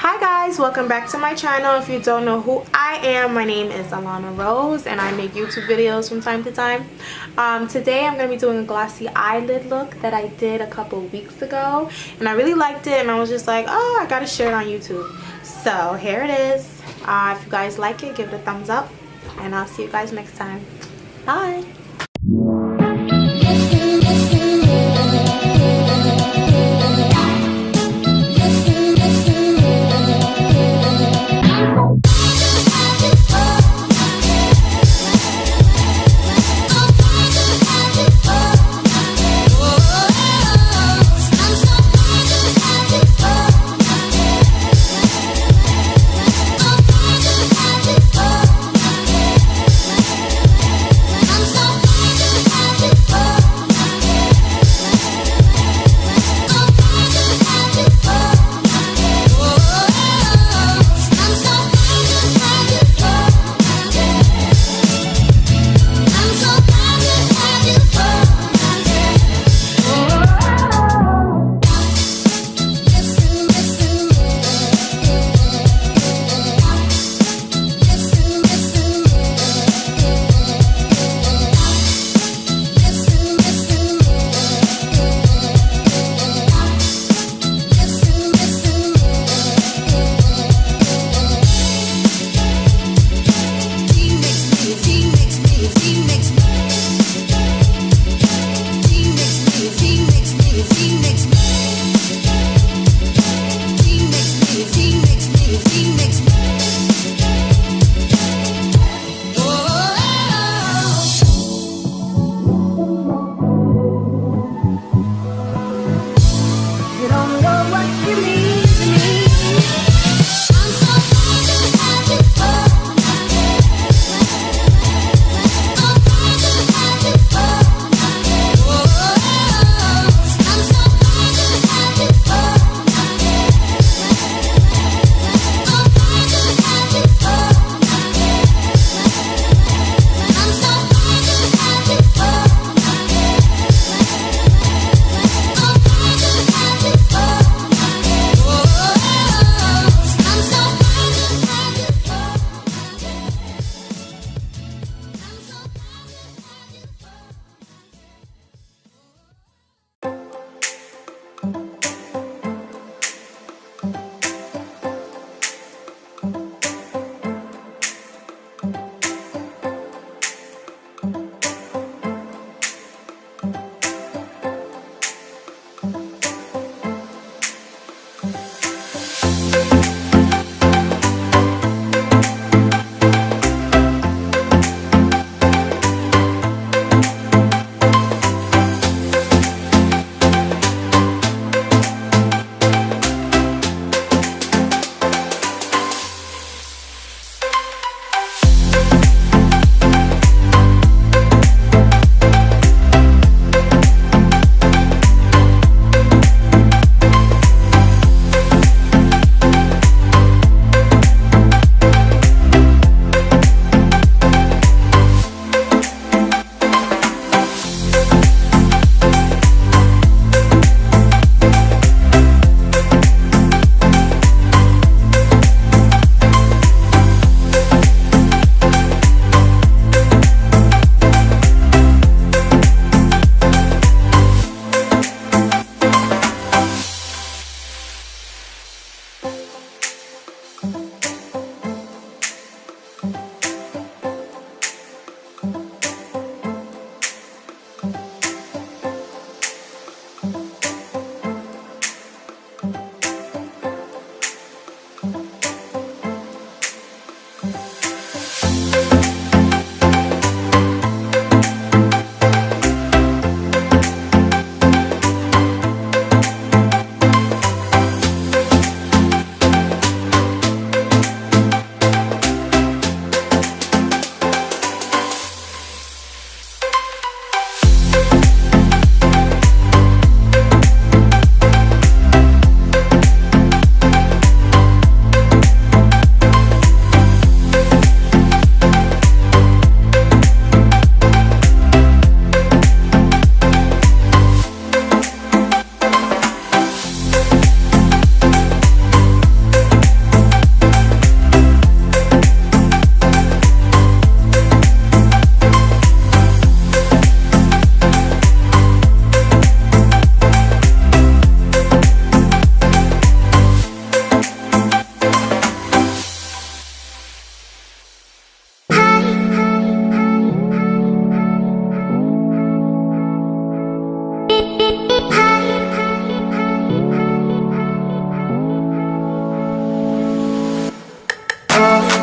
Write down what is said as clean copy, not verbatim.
Hi guys, welcome back to my channel. If you don't know who I am, my name is AlanaRose and I make YouTube videos from time to time. Today I'm going to be doing a glossy eyelid look that I did a couple weeks ago, and I really liked it and I was just like, oh, I gotta share it on YouTube. So here it is. If you guys like it, give it a thumbs up and I'll see you guys next time. Bye. I'm so Oh.